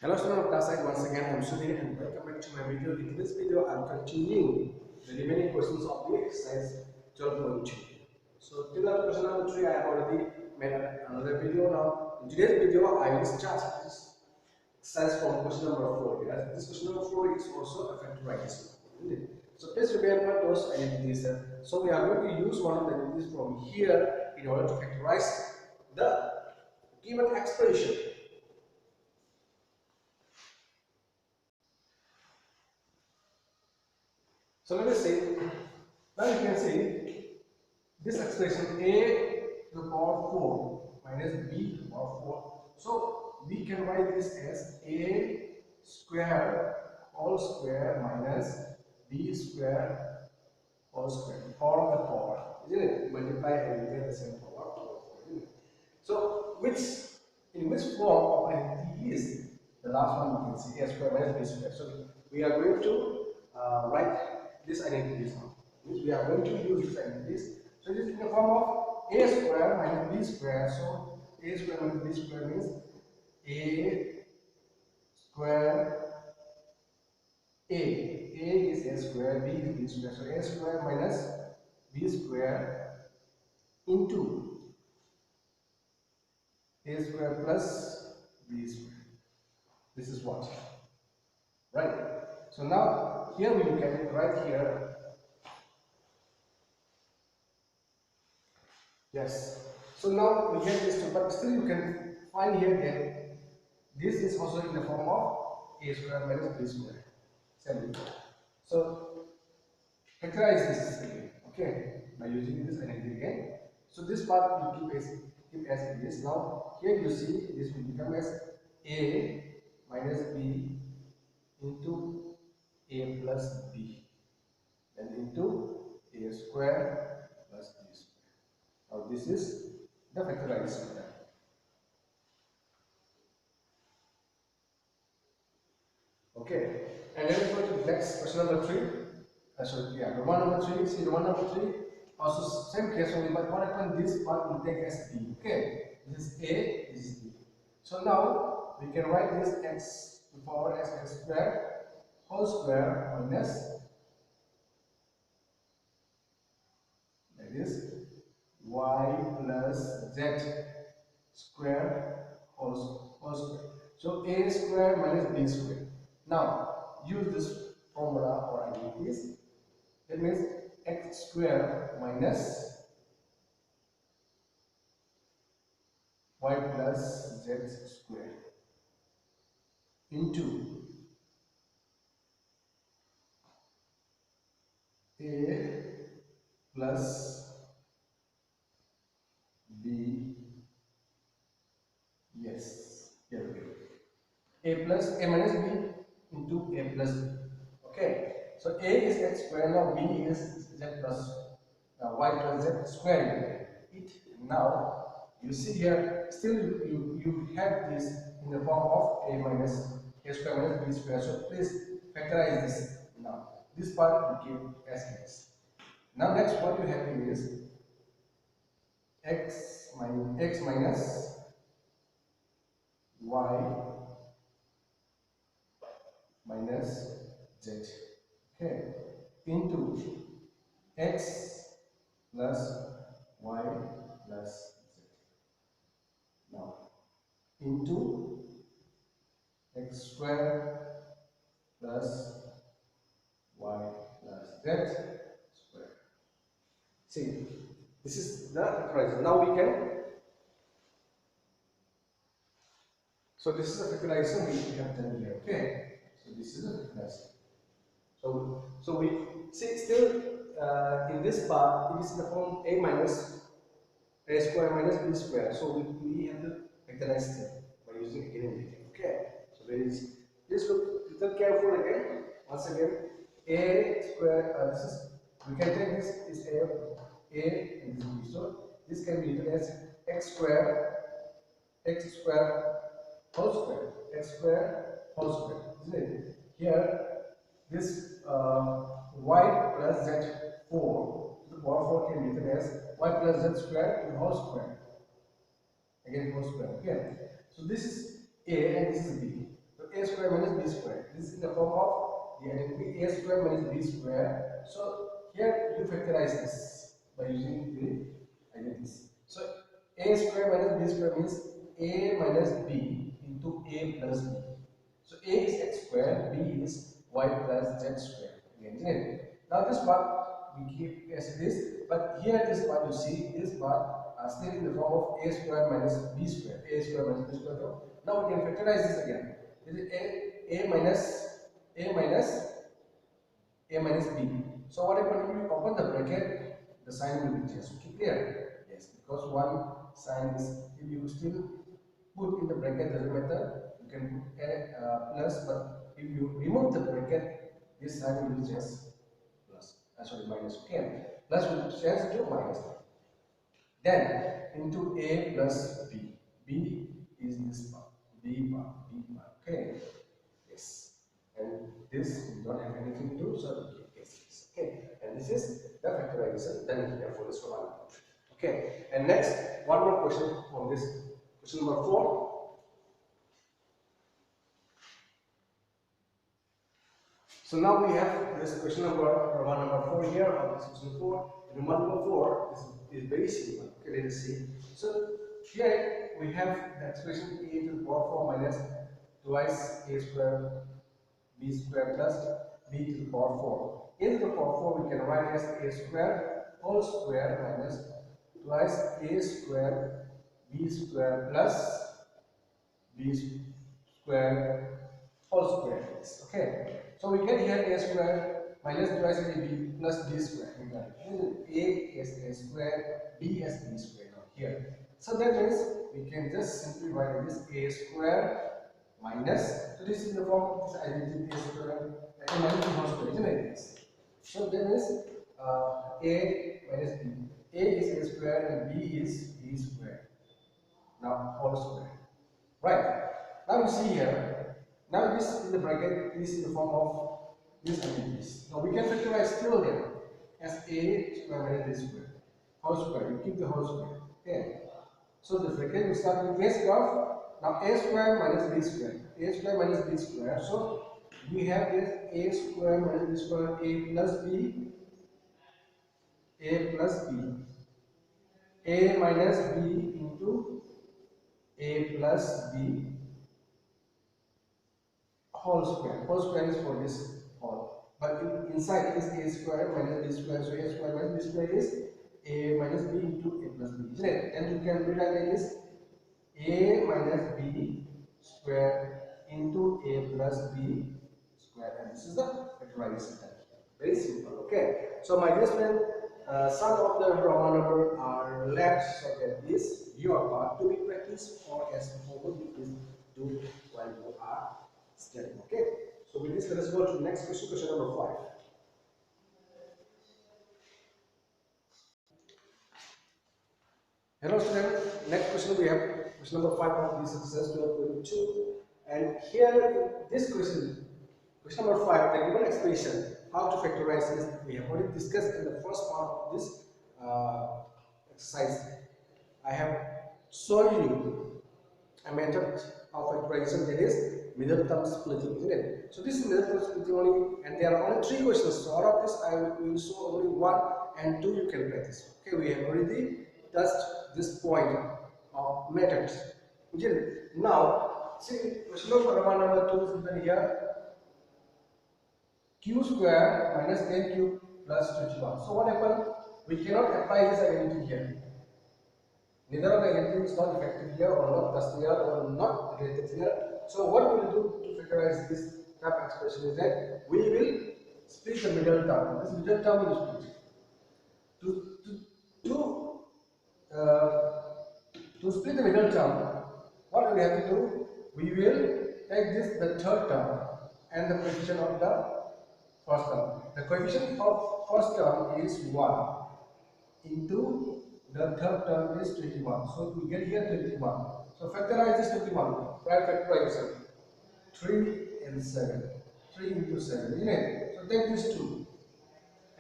Hello students of class 8, once again I am Sudhir and welcome back to my video. In this video I am continuing the remaining questions of the exercise 12.2. So till up to question number 3 I have already made another video. Now in today's video I will start this exercise from question number 4. Yes, this question number 4 is also a factorization. So please remember those identities. So we are going to use one of the identities from here in order to factorize the given expression. So let us say, now you can see this expression a to the power 4 minus b to the power 4. So we can write this as a square whole square minus b square whole square. Power of the power, isn't it? Multiply and get the same power, isn't it? So in which form of identity is the last one? You can see a square minus b square. So we are going to write this identities now. We are going to use this identities. So it is in the form of a square minus b square. So a square minus b square means a square a is a square, b is b square. So a square minus b square into a square plus b square. This is what? Right. So now here we can write here. Yes. So now we get this two, but still you can find here that this is also in the form of a square minus b square. Same. So factorize this again. Okay, by using this identity again. So this part you keep as it is. Now here you see this will become as a minus b into a plus b, and into a square plus b square. Now this is the factorized method. Okay, and then we go to the next question number 3. Roman number 3. See, Roman number 3 also same case only, but what happened? This part will take as b. Okay, this is a, this is b. So now we can write this x to the power x square whole square minus, that is y plus z square whole square. So a square minus b square. Now use this formula or identities. That means x square minus y plus z square into a plus b. Yes, here we go. A plus a minus b into a plus b. Okay, so a is x square. Now b is z plus y plus z square. It now you see here still you have this in the form of a minus a square minus b square. So please factorize this now. This part you keep as it is. Now next what you have here is x minus y minus z, okay, into x plus y plus z. Now into x square plus y plus z square. See, this is the factorization. Now we can. So this is the factorization we have done here. Okay. So this is the factorization. So we see still in this part it is in the form a minus a square minus b square. So we have to factorize it by using again and again. Okay. So there is, please look little careful again. Once again, a square. This is, we can take this is a and this b. So this can be written as x square whole square, x square whole square, isn't it? Here, this y plus z 4 to the power 4 can be written as y plus z square to the whole square. Again, whole square. Okay. So this is a and this is b. So a square minus b square. This is in the form of the identity a square minus b square. So here you factorize this by using the identities. So a square minus b square means a minus b into a plus b. So a is x square, b is y plus z square. Again, isn't it? Now this part we keep as it is, but here this part you see this part still in the form of a square minus b square. A square minus b square form. Now we can factorize this again. This is a minus a minus a minus b. So what happens when you open the bracket? The sign will be changed. Okay, clear? Yes, because one sign is, if you still put in the bracket, doesn't matter. You can put a plus, but if you remove the bracket, this sign will be just plus. Sorry, minus. Okay, plus will change to minus. Then into a plus b. B is this part. B part. B part. Okay. Yes. And this we don't have anything to do, so we keep this. Okay. And this is the factorization done here for this one. Okay. And next, one more question from this. Question number 4. So now we have this question number 4 here, or this question 4. And one number 4 is very simple. Okay, let us see. So here we have the expression a to the power 4 minus twice a square b square plus b to the power 4. A to the power 4 we can write as a square whole square minus twice a square b square plus b square whole square. Okay. So we get here a square minus twice b plus b square. A is a square, b as b square here. So that means we can just simply write this a square minus. So this is the form of this identity a square a minus b whole square, isn't it? So that means a minus b. A is a square and b is b square. Now whole square. Right. Now you see here. Now this in the bracket is in the form of these identities. Now we can factorize still then as a square minus b square. Whole square. You keep the whole square. Okay. So the bracket will start with base graph. Now a square minus b square. A square minus b square. So we have this a square minus b square a plus b. A plus b. A minus b into a plus b whole square. Whole square is for this whole. But inside is a square minus b square. So a square minus b square is a minus b into a plus b. Isn't it? And you can rewrite like this a minus b square into a plus b square. And this is the factorization. Very simple. Okay. So my dear friend, some of the Roman number are left, so that is your part to be practiced or as homework you please do while you are studying. Okay. So with this, let us go to the next question, question number 5. Hello student, next question we have question number 5 of this exercise 12.2, and here in this question, question number 5, the given expression, how to factorize this, we have already discussed in the first part of this exercise. I have shown you a method of factorization, that is middle term splitting, isn't it? So this is middle term splitting only, and there are only 3 questions. So out of this, I will show only 1 and 2 you can practice. Okay, we have already touched this point of methods. Okay. Now, see, question number 2 is written here. Q square minus a cube plus 21. So what happened? We cannot apply this identity here. Neither of the identity is not effective here, or not plus here, or not related here. So what we will do to factorize this type of expression is that we will split the middle term. This middle term will split. To split the middle term, what we have to do? We will take this the third term and the coefficient of the first term. The coefficient of first term is 1 into the third term is 21. So we get here 21. So factorize this 21. Try factorization. 3 and 7. 3 into 7. Isn't it? So take this 2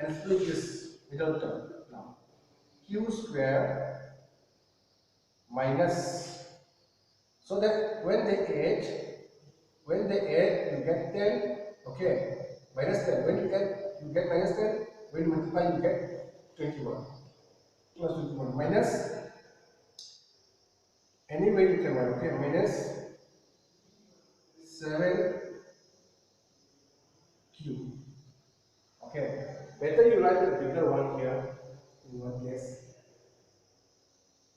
and split this middle term. Now q square minus, so that when they add, When they add, you get 10. Okay, minus 10. When you add, you get minus 10. When you multiply, you get 21. Plus 21. Minus, any way you can write. Okay, minus 7q. Okay, better you write the bigger one here in one case.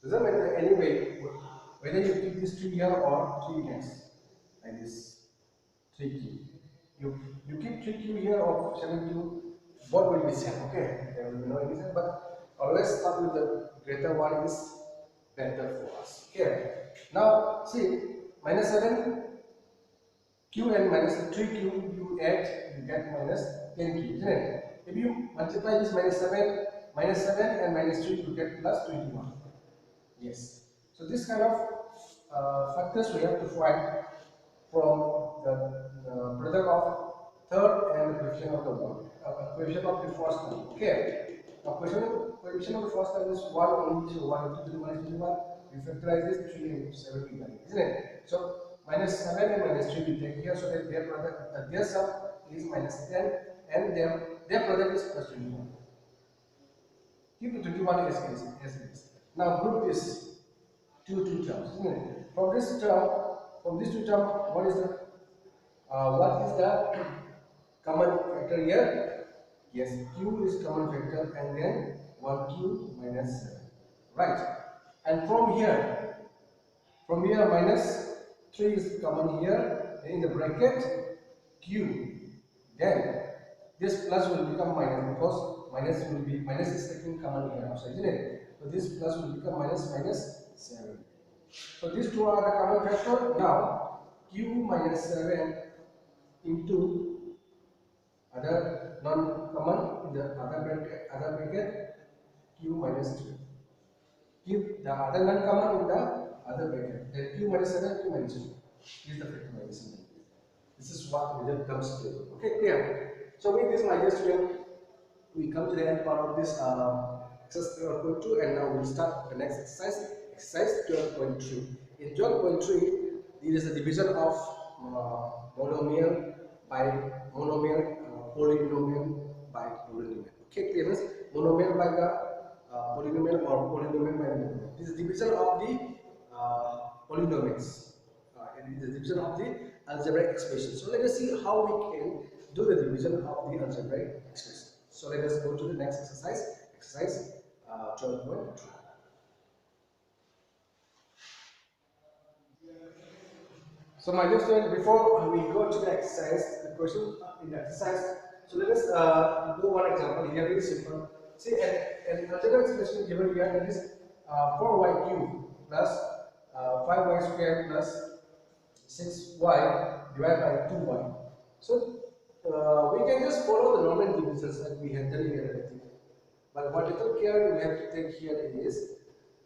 Doesn't matter anyway, whether you keep this 3 here or 3 next, like this 3q. You keep 3q here or 7q, both will be same. Okay, there will be no anything, but always start with the greater one is better for us. Okay, now see minus 7 q and minus 3q, you add, you get minus 10q, isn't it? If you multiply this minus 7 and minus 3, you get plus 21. Yes. So this kind of factors we have to find from the product of third and the coefficient of the one, coefficient of the first term. Okay. Now coefficient of the first term is 1 only, so 1 into 3 minus 21. We factorize this 3 and 7 we value, isn't it? So minus 7 and minus 3 we take here, so that their product, their sum is minus 10 and their product is plus 21. Keep the 21 as it is. Now group this two terms, isn't it? From these two terms, what is the common factor here? Yes, q is common factor, and then 1q minus 7, right? And from here minus 3 is common here, and in the bracket q. Then this plus will become minus, because minus is taken common here outside, isn't it? So this plus will become minus 7. So these two are the common factor. Now q minus 7 into other non-common in the other bracket q minus 2. Keep the other non-common in the other bracket. Then q minus 7, q minus 2 is the factorization. This is what result comes to. Okay, clear? So with this, my dear student, we come to the end part of this exercise 12.2, and now we'll start the next exercise, exercise 12.3. In 12.3, there is a division of monomial by monomial, polynomial by polynomial. Okay, clearness? Monomial by the polynomial or polynomial by monomial. This is division of the polynomials. It is the division of the algebraic expression. So let us see how we can do the division of the algebraic expression. So let us go to the next exercise, exercise 12.2. So my dear student, before we go to the exercise, the question in the exercise, so let us do one example here, very simple. See, an algebraic expression given here, that is 4y cubed plus 5y squared plus 6y divided by 2y. So we can just follow the normal divisions that we had done in arithmetic. But what little care we have to take here is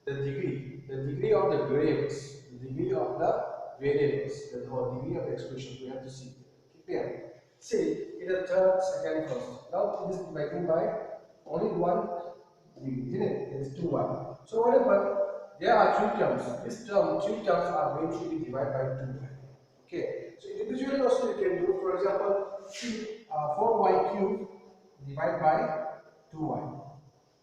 the degree of the variables, the degree of the variables, or degree of the expressions we have to see. Clear? See, in the third, second, first. Now it is divided by only one degree, isn't it? It is 2y. So whatever, there are three terms. These three terms are going to be divided by 2y. Okay, so individually also you can do, for example, see 4y cubed divided by 2y.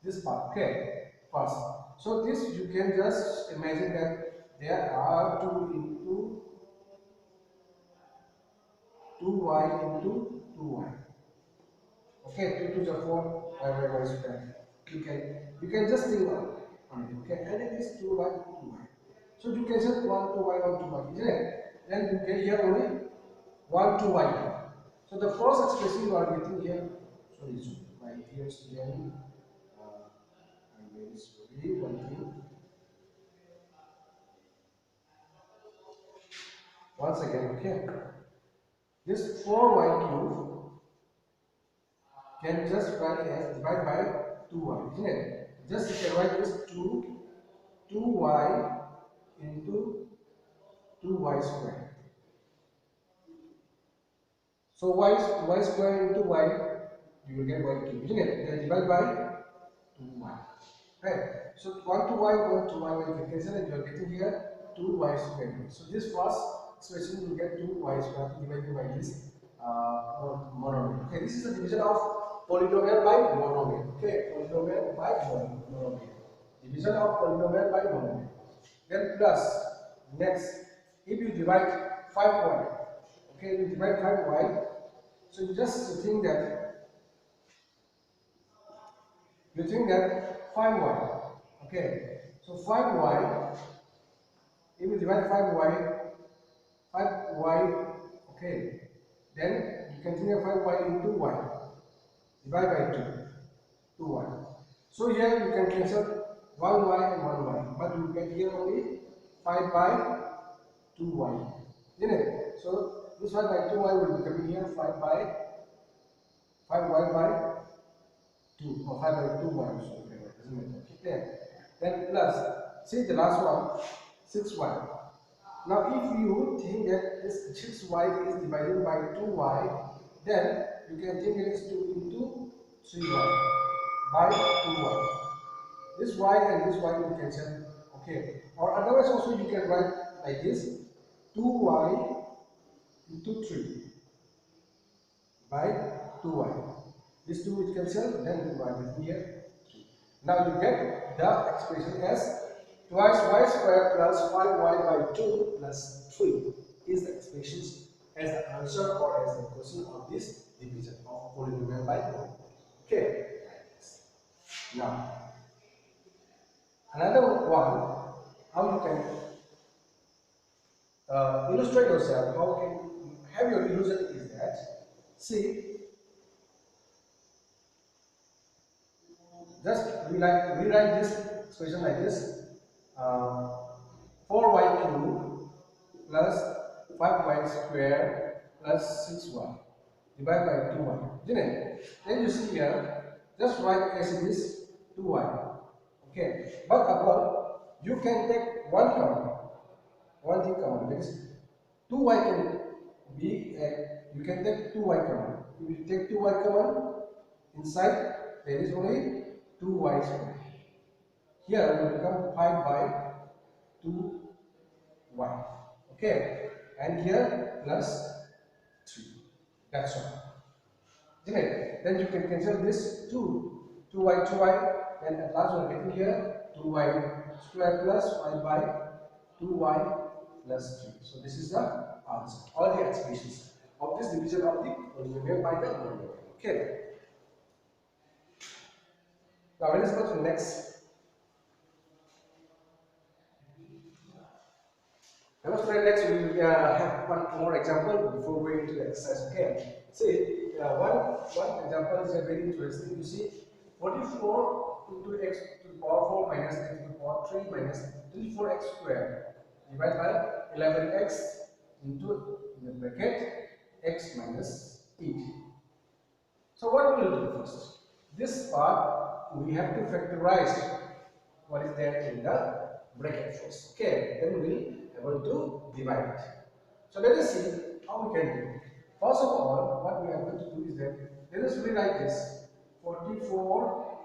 This part, okay, first. So this you can just imagine that there are 2 into 2y into 2y. Okay, 2 to the 4, y square. You can just think on it, okay, and it is 2y into 2y. So you can just 1 to y, 1 to y, isn't it? Then you get here only 1 to y. So the first expression you are getting here, sorry, my dear student, I'm very sorry, one thing. Once again, okay. This 4y cube can just write as divided by 2y, isn't it? Just you can write this 2y into 2y squared. So y square into y, you will get y cube, isn't it? Then divide by 2y. Right? So 1 to y, 1 to y multiplication, and you are getting here 2y squared. So this first expression you will get 2y square divided by this monomial. Okay, this is the division of polynomial by monomial. Okay, polynomial by monomial. Division of polynomial by monomial. Then plus next, if you divide 5y, okay, you divide 5y, so you just think that 5y, okay, so 5y, if you divide 5y, okay, then you continue 5y into y, divide by 2y. So here you can cancel 1y and 1y, but you get here only 5 by 2y, isn't it? So this 5 by 2y will be coming here 5y by 2, or 5 by 2y, so isn't it? Okay, then plus, see the last one, 6y. Now if you think that this 6y is divided by 2y, then you can think it is 2 into 3y by 2y. This y and this y will cancel, okay. Or otherwise also you can write like this, 2y into 3 by 2y. This 2 will cancel, then you write it here 3. Now you get the expression as twice y squared plus 5y by 2 plus 3 is the expression as the answer or as the question of this division of polynomial by polynomial. Okay. Now another one, how you can illustrate yourself, how can you have your illusion is that, see, just rewrite this expression like this, 4y cubed plus 5y squared plus 6y divided by 2y, isn't it? Then you see here, just write as it is 2y, okay, but above you can take one thing common, that is 2y can be, you can take 2y common. If you take 2y common, inside there is only 2y squared. Here it will become 5 by 2y. Okay, and here plus 3. That's all. Isn't it? Then you can cancel this 2y, then at last we are getting here 2y squared plus 5 by 2y plus 3. So this is the answer. All the expressions of this division of the polynomial by the monomial. Okay. Now let us go to the next. Now next we will have one more example before going into the exercise. Okay. See, one example is very interesting. You see, 44 into x to the power 4 minus x to the power 3 minus 24x squared divided by 11x into the bracket x minus 8. So what we will do first? This part we have to factorize what is there in the bracket first. Okay, then we will be able to divide it. So let us see how we can do it. First of all, what we are going to do is that let us rewrite this 44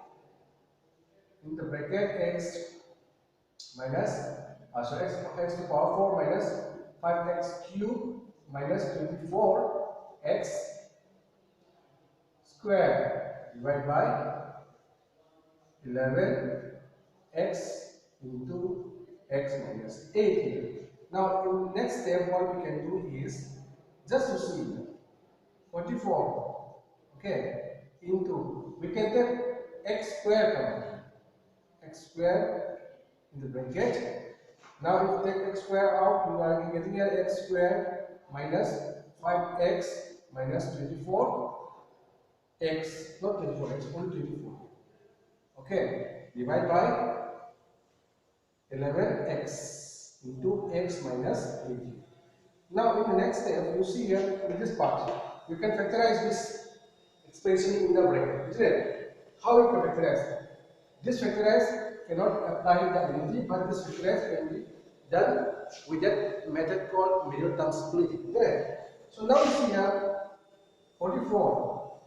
in the bracket x minus x to the power 4 minus 5x cubed minus 24x squared divided by 11x into x minus 8 here. Now in the next step what we can do is just to see 44, okay, into, we can take x squared common, x squared in the bracket. Now if you take x squared out, you are getting here x squared minus 5x minus 24x, not 24x, only 24, okay, divide by 11x into x minus 8. Now in the next step, you see here in this part, you can factorize this expression in the bracket, isn't it? How you can factorize? This factorize cannot apply the unity, but this factorize can be done with that method called middle term splitting, isn't it? So now you see here 44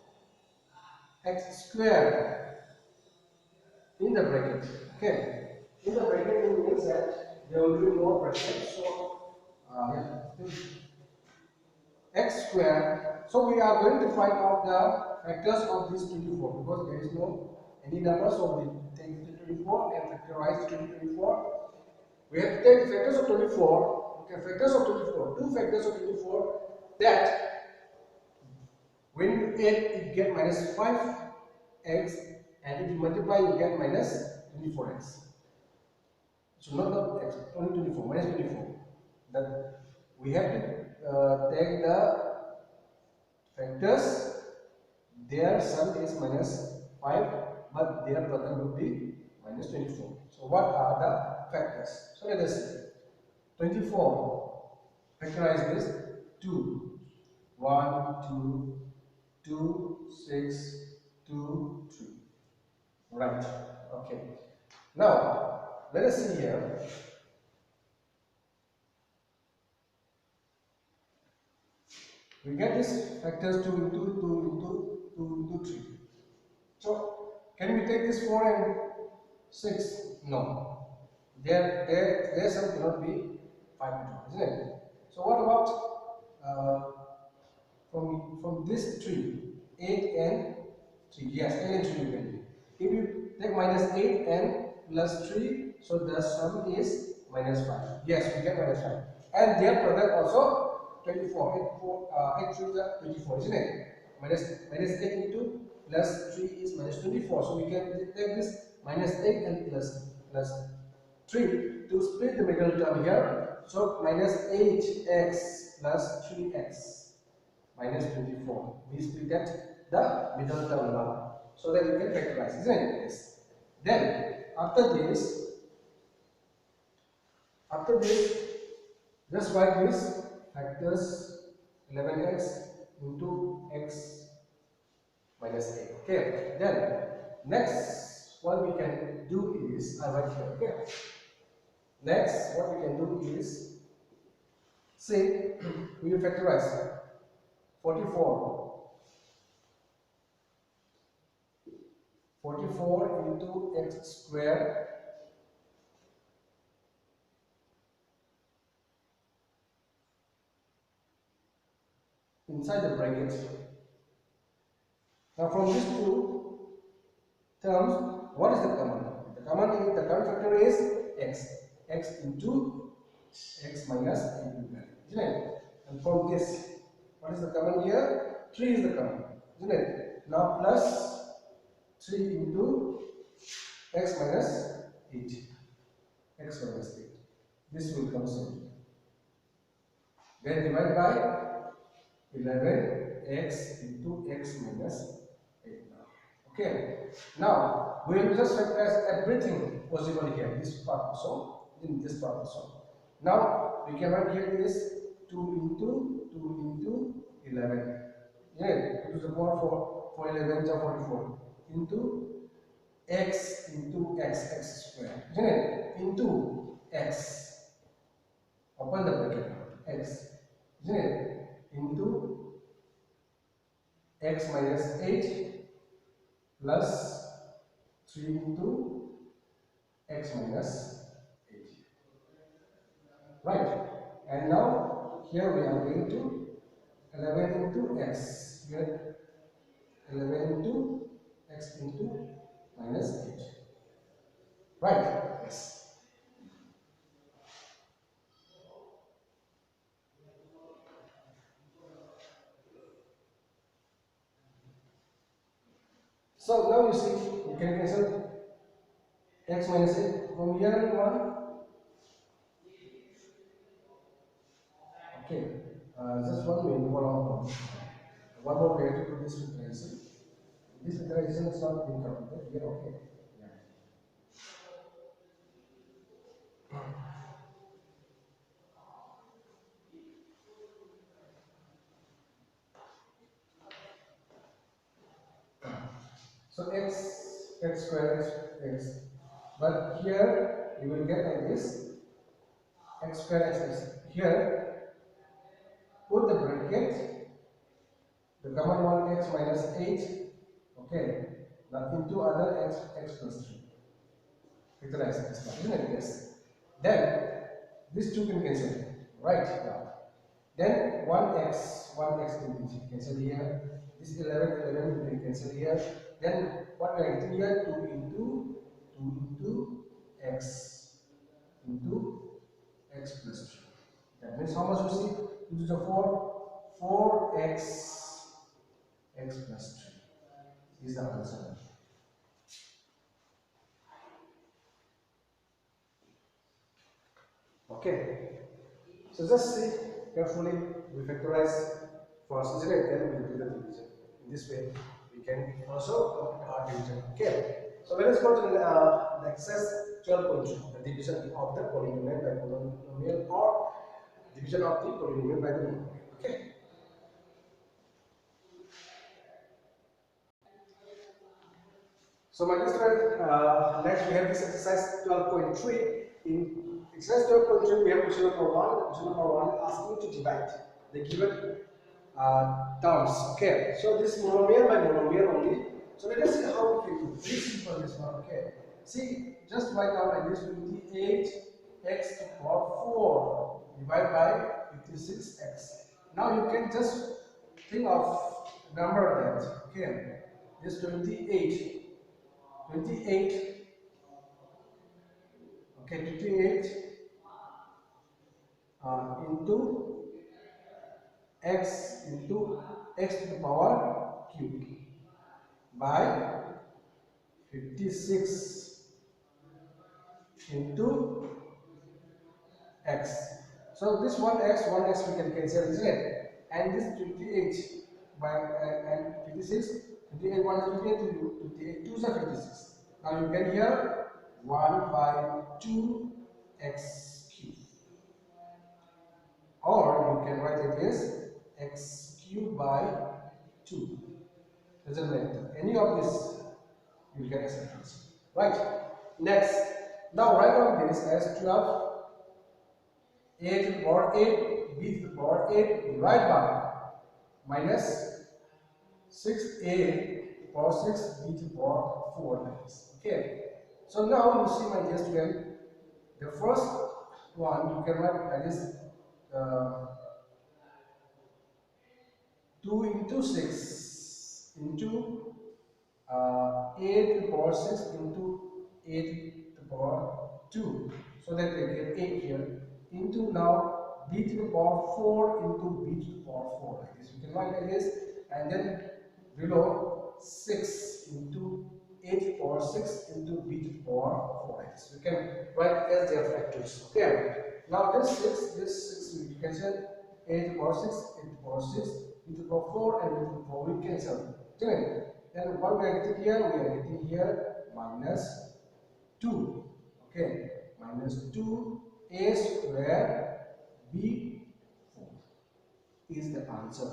x squared in the bracket, okay. In the bracket it means that there will be more brackets, so yeah. x square. So we are going to find out the factors of this 24 because there is no any number, so we take 24 and factorize 24. We have to take the factors of 24. Okay, factors of 24. Two factors of 24 that when you add you get minus 5x, and if you multiply you get minus 24x. So not the x, only 24, minus 24. That we have to take the factors. Their sum is minus 5, but their product will be minus 24. So what are the factors? So let us see. 24. Factorize this. 2. 1, 2, 2, 6, 2, 3. Right. Okay. Now, let us see here. We get this factors 2 into 2 into 2 into 3. So, can we take this 4 and 6? No. Their sum cannot be 5 at all, isn't it? So, what about from this 3? 8 and 3. Yes, 8 and 3 you can do. If you take minus 8 and plus 3, so the sum is minus 5. Yes, we get minus 5. And their product also 24. 8 3 is 24, isn't it? Minus 8 into plus 3 is minus 24. So we can take this minus 8 and plus 3 to split the middle term here. So minus 8x plus 3x minus 24. We split that the middle term now, so that we can factorize, isn't it? Yes. Then after this, just write this factors 11x into x minus 8. Okay. Then next what we can do is I write here. Okay. Next what we can do is say we will factorize 44 into x square inside the bracket. Now from these two terms, what is the common? The common factor is x into x minus 8, isn't it? And from this, what is the common here? 3 is the common, isn't it? Now plus 3 into x minus 8. X minus 8. This will come soon. Then divide by 11x into x minus 8 now. Okay. Now we will just factorize everything possible here. This part also, in this part also. Now we can write here is 2 into 11. Yeah, 2 to the power 4 11 is 44 into x square, isn't it? Into x, open the bracket, x, isn't it? Into x minus 8 plus 3 into x minus 8. Right. And now here we are going to 11 into x. Here 11 into x into minus 8. Right. Yes. So now you see, you can cancel x minus 8 from here 1. Okay, just one minute, one more way to put this factorization. This factorization is not being counted here, okay. Yeah. So x square x, but here you will get like this x square x. Here, put the bracket, the common one x minus 8, okay, now into other x plus 3. Factorize this one, isn't it? Yes. Then, these two can cancel, right? Now, Then 1x will be cancelled here. This 11 will be cancelled here. Then what we are getting here, 2 into x into x plus 3. That means how much you see? 2 to the 4x x plus 3 is the answer. Okay. So just see carefully, we factorize first, isn't it? Then we do the division. In this way, we can also complete our division. Okay. So let us go to the exercise 12.2, the division of the polynomial by polynomial or division of the polynomial by the monomial. Okay. So my dear student, next we have this exercise 12.3. In exercise 12.3, we have question number 1. Question number 1 is asking to divide the given terms. Okay, so this monomial by monomial only. So let us see how we can do. Very simple this one. Okay, see, just write down like this: 28x to the power 4 divided by 56x. Now you can just think of number that. Okay, this 28, okay, 28 into x to the power cube by 56 into x. So this one x we can cancel, isn't it? And this 28 by and 56, 28 1 is 28, 28 2 is 56. Now you can here 1 by 2 x cube, or you can write it as x cube by 2. Doesn't matter. Any of this you get as an answer. Right. Next. Now write on this as 12 a to the power 8 b to the power 8 divided by minus 6a to the power 6 b to the power 4 like this. Okay. So now you see, my dear student, the first one you can write that is 2 into 6 into 8 to the power 6 into 8 to the power 2, so that they get 8 here, into now b to the power 4 into b to the power 4 like this. You can write like this, and then below 6 into 8 to the power 6 into b to the power 4 like this. You can write as their factors. Okay. Now this 6 you can say 8 to the power 6, 8 to the power 6, b to the power 4, and b to the power we cancel. Okay. Then what we are getting here? We are getting here minus 2. Okay, minus 2a square b 4 is the answer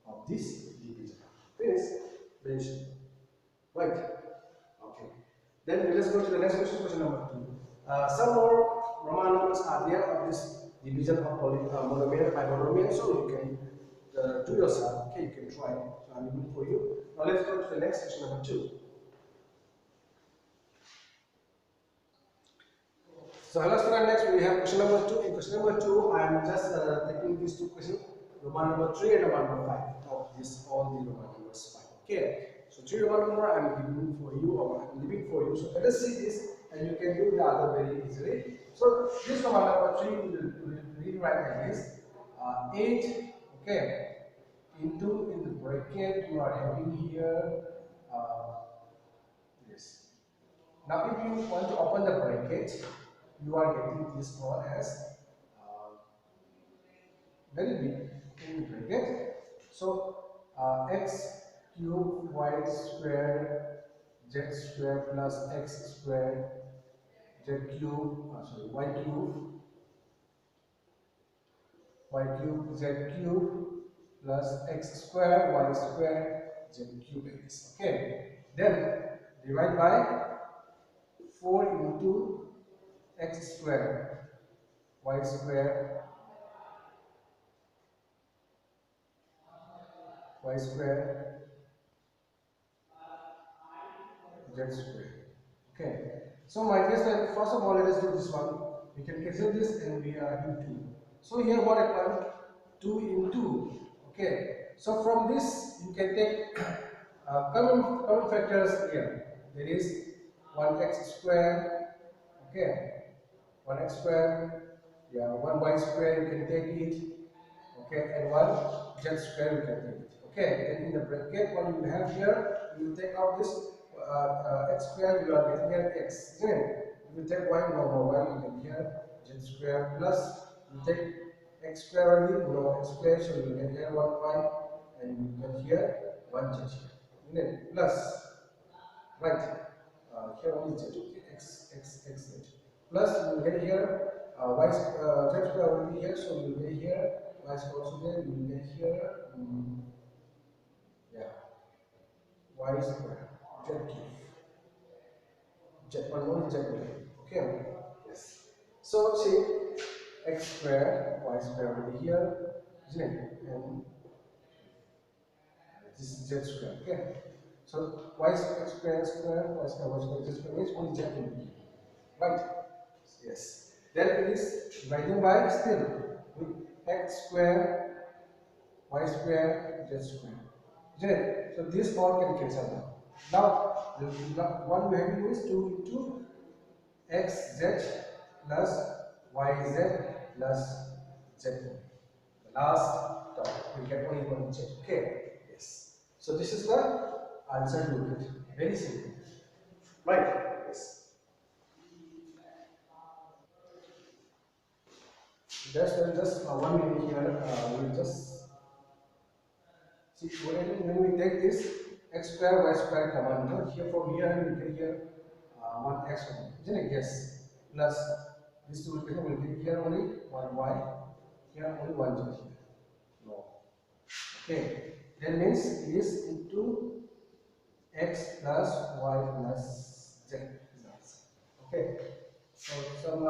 of this division. Finish. Mention. Right. Okay. Then let us go to the next question, question number 2. Some more Roman numbers are there of this division of monomial by monomial, so you can do yourself. Okay, you can try. So I'm giving for you. Now let's go to the next question number 2. So hello student, next we have question number 2. In question number 2, I am just taking these two questions, Roman number 3 and Roman number 5. Of this, all the Roman numbers 5. Okay. So 3 Roman number I am giving for you, or I am leaving for you. So let us see this, and you can do the other very easily. So this Roman number 3 will rewrite like this: 8. Okay. Into in the bracket you are having here this. Now if you want to open the bracket, you are getting this one as very big in bracket. So x cube y square z square plus x square z cube, y cube z cube plus x square y square z cube is. Okay. Then divide by 4 into x square y square z square. Okay. So my dear friend, first of all, let us do this one. We can cancel this and we are having 2. So here what happened? 2 into. Okay, so from this you can take common factors here. There is 1x square. Okay, 1x square. Yeah, 1y square you can take it. Okay, and 1 z square you can take it. Okay, then in the bracket what you have here, you will take out this x square, you are getting here x, isn't it? You will take y, no y, you get here z square plus, you take x square only, no x square, so you will get here 1y, and you get here 1 z square, isn't it? Plus, right, here only z, okay, x z. Plus, you will get here y, z square will be here, so you will get here y square also there, you will get here, yeah, y square, z cube. One more z cube. Okay. Yes. So see x square, y square will be here, isn't it? And this is z square. Okay. So y square, y square, z square means only z will be here. Right? Yes. Then it is dividing by still with x square, y square, z square. Isn't it? So this all can cancel now. Now, what we have to do is 2 into xz plus yz plus z. The last term we get only one z. Okay. Yes. So this is the answer to it. Very simple. Right. Yes. Just 1 minute here. We'll just see when we take this x square y square command. No? Here from here we get here 1x only. Isn't it? Yes. Plus this two will get here only 1y. Here only 1 z here. No. Okay. That means it is into x plus y plus z. Okay. So some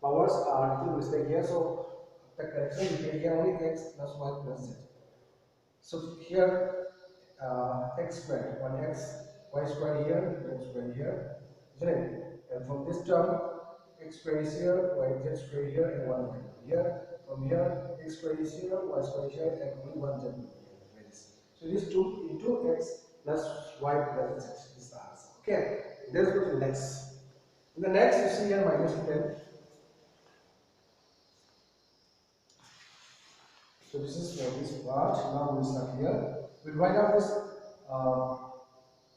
powers are little mistake here. So the correction we get here only x plus y plus z. So here x square, 1x, y square here, z square here, isn't it? And from this term, x square is here, y z square here, and 1 here. From here, x square is here, y square is here, and only 1 z here. So this 2 into x plus y plus z is the answer. Okay, let's go to the next. In the next, you see here minus 10. So this is for this part. Now we start here. We'll write out this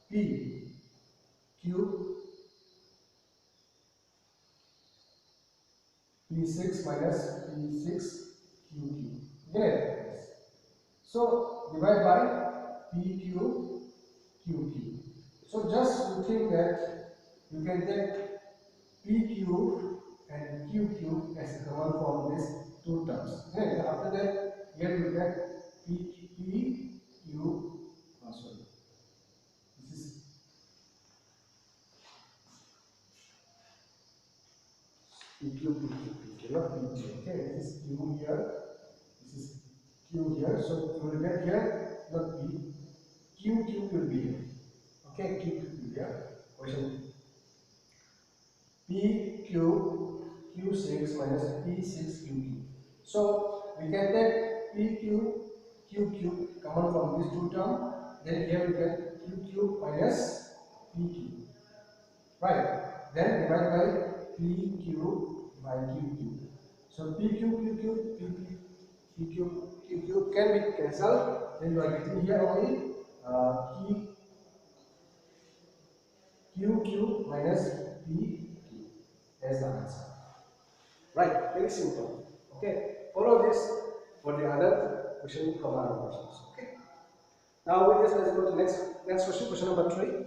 p q p6 minus p6 qq. Yes. So divide by pq qq. So just you think that you can take pq and qq as a common from these two terms. Then after that, here you get pq. Oh, sorry. This is PQ, PQ, not PQ. Okay, this is Q here, this is Q here. So you will get here not P, Q will be here. Okay, Q will be here. Question PQ Q6 minus P6 QQ. So we can take PQ QQ common from these two terms. Then here we get QQ minus PQ. Right. Then divide by PQ by QQ. So PQ can be cancelled. Then you are getting here only QQ minus PQ as the answer. Right. Very simple. Okay. Follow this for the other question command questions. Okay. Now with this, let's go to next question. Question number 3.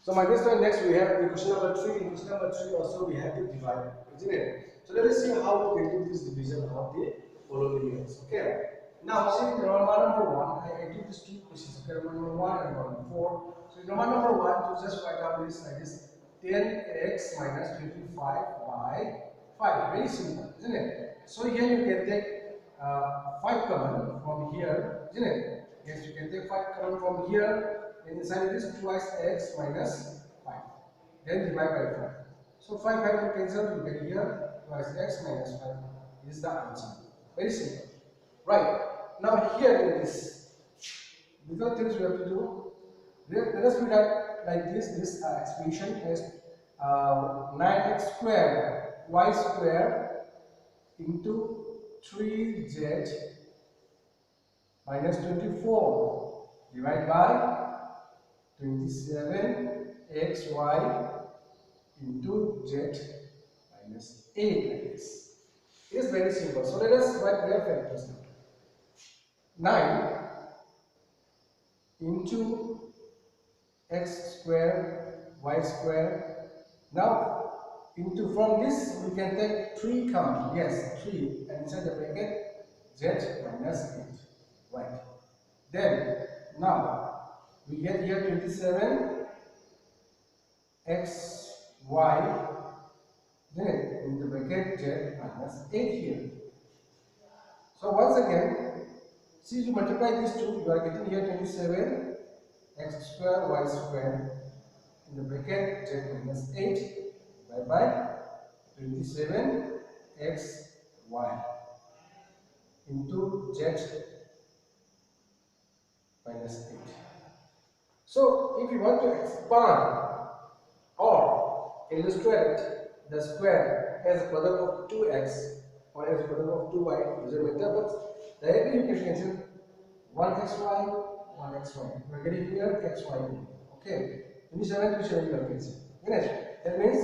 So my dear student, next we have the question number 3. In question number 3 also we have to divide, isn't it? So let us see how we can do this division of the following units. Okay. Now see in Roman number 1, I did these two questions. Okay, Roman number 1 and Roman number 4. So in Roman number 1, to just write down this like this 10x minus 25 by 5. Very simple, isn't it? So here you can take 5 common from here, isn't it? Yes, you can take 5 common from here. And inside it is twice x minus 5. Then divide by 5. So 5 will cancel, you get here twice x minus 5 is the answer. Very simple. Right. Now here in this, little things we have to do. Let us read that like this. This expression is 9x squared y squared into 3z minus 24 divided by 27xy into z minus 8 like this. It is very simple. So let us write their factors now. 9 into x square y square. Now into from this we can take 3 come. Yes, 3 and inside the bracket z minus 8. Right. Then now we get here 27 x y, then in the bracket z minus 8 here. So once again, see, you multiply these two, you are getting here 27 x square y square in the bracket z minus 8 divided by 27 x y into z minus 8. So if you want to expand or illustrate the square as a product of 2x or as a product of 2y, doesn't matter, but directly you can cancel 1xy, 1xy. We are getting here xy. Okay, 27 to 7 you are cancelling. Finished. That means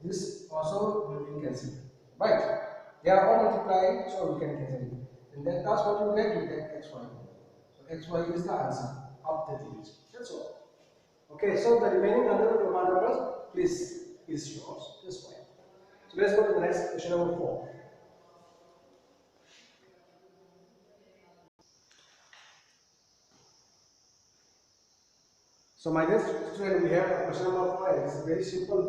this also will be cancelled. Right? They are all multiplied, so we can cancel it. And then that's what you get xy. So xy is the answer of the digit. That's all. Okay, so the remaining Roman numbers, please is yours. This way. So let's go to the next question number 4. So my next student, we have question number 5. It's a very simple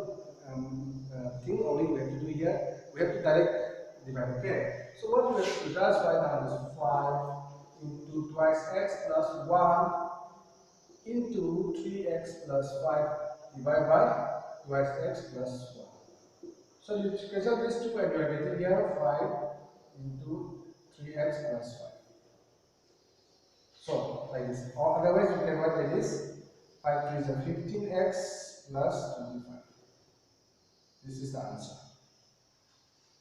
thing only we have to do here. We have to direct divide. Okay. So what we have to do, that's why now is 5 into twice x plus 1 into 3x plus 5 divided by twice x plus 1. So you cancel these two and you are getting here 5 into 3x plus 5. So like this. Or otherwise you can write like this. 5 3 is 15x plus 25. This is the answer.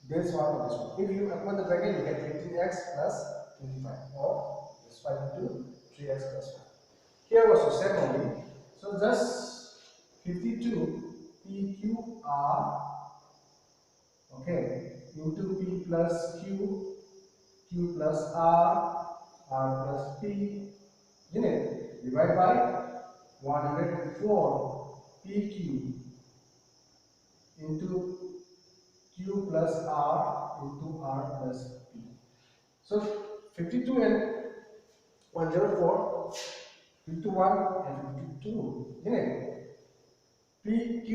This one or this one. If you open the bracket, you get 15x plus 25. Or this 5 into 3x plus 5. Here also same only. So just 52 PQR, okay, into P plus Q, Q plus R plus P, unit, divided by 104 PQ into Q plus R into R plus P. So 52 and 104, 51 and 52, isn't it? PQ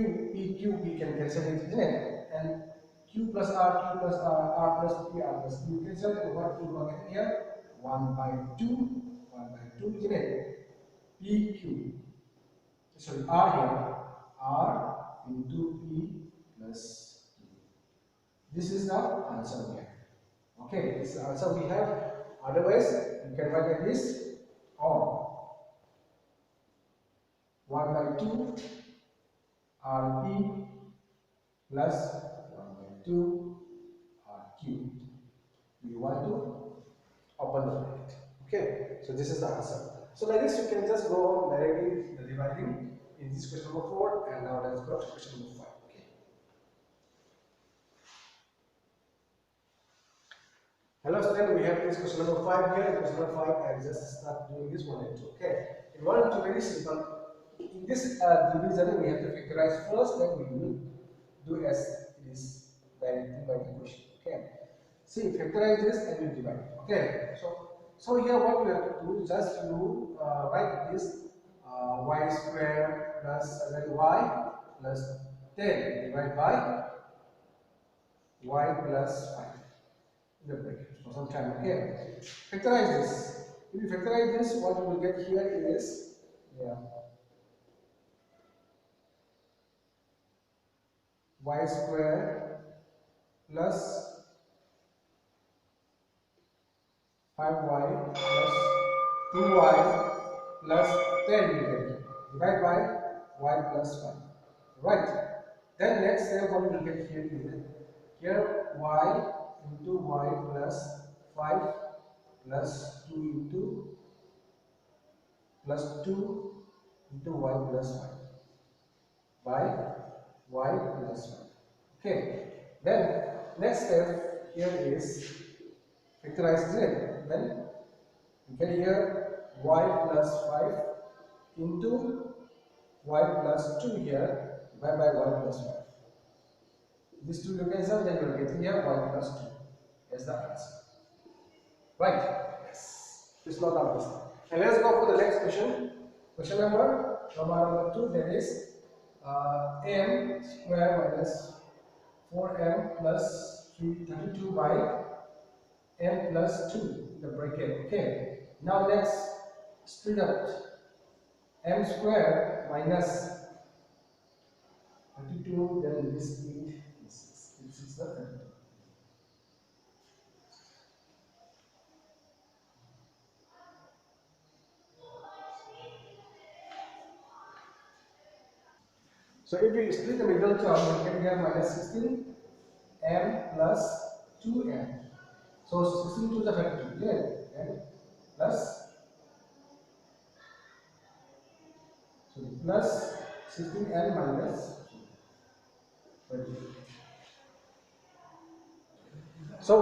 we can cancel it, isn't it? And Q plus R plus P, R plus P. You cancel it. What we will get here? 1 by 2, isn't it? PQ. Sorry, R here. R into P plus Q. This is the answer we have. Okay, this is the answer we have. Otherwise, you can write like this, or 1 by 2 RP plus 1 by 2 RQ. We want to open the bracket. Okay, so this is the answer. So like this, you can just go on directly the dividing in this question number 4, and now let's go to question number 5. Okay. Hello student, we have this question number 5 here. Question number 5, I just start doing this 1 and 2. Okay, in 1 and 2, very simple. In this division, we have to factorize first, then we will do as it is directly by the question. Okay. See, factorize this and you divide. Okay. So here what we have to do, just you write this y square plus y plus 10 divided by y plus 5 in the bracket for some time. Okay. Factorize this. If you factorize this, what you will get here is, yeah, y square plus 5y plus 2y plus 10 we get. Divide by y plus 1. Right. Then next step what we will get here is here y into y plus 5 plus 2 into plus 2 into y plus 1 by y plus 1. Okay. Then next step here is factorize it. Then you get here y plus 5 into y plus 2 here divided by y plus 5. These two you cancel, then you are getting here y plus 2 as the answer. Right? Yes. Please note down this. And let's go for the next question. Question number 2, that is m square minus 4m plus 32 by m plus 2 the bracket. Okay. Now let's split up m square minus 32, then this 8 is 6. This is the 32. So if we split the middle term, we can get minus 16 m plus 2m. So 16 to the 32, yeah, and plus, so plus 16m minus 32. So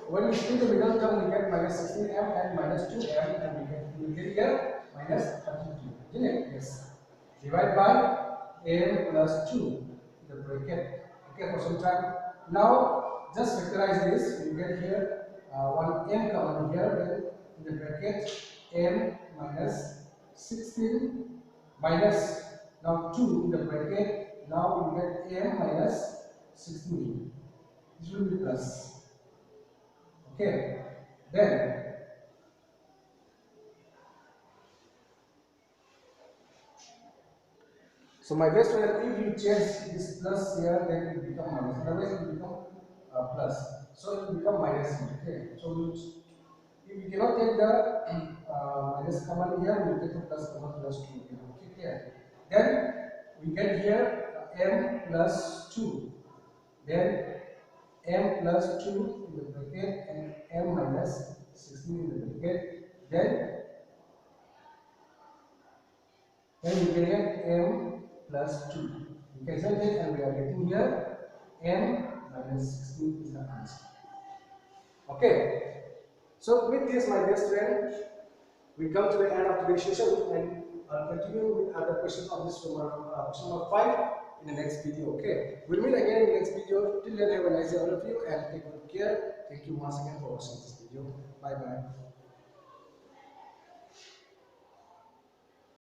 when we split the middle term, we get minus 16m and minus 2m, and we get here minus 32. Isn't it? Yes. Divide by m plus 2 the bracket. Okay, for some time. Now just factorize this. You get here one m common here, then in the bracket m minus 16 minus now 2 in the bracket. Now you get m minus 16. This will be plus. Okay, then so my best friend, if you change this plus here, then it will become minus. Otherwise, it will become plus. So it will become minus here. Okay, so if we cannot take the minus common here, we will take the plus common plus 2 here. Okay, then we get here m plus 2. Then m plus 2 in the bracket and m minus 16 in the bracket. Then we get here m plus 2. We cancel it and we are getting here m minus 16 is the answer. Okay. So with this, my best friend, we come to the end of today's session, and I'll continue with other questions of this question number 5 in the next video. Okay. We'll meet again in the next video. Till then, have a nice day all of you and take good care. Thank you once again for watching this video. Bye bye.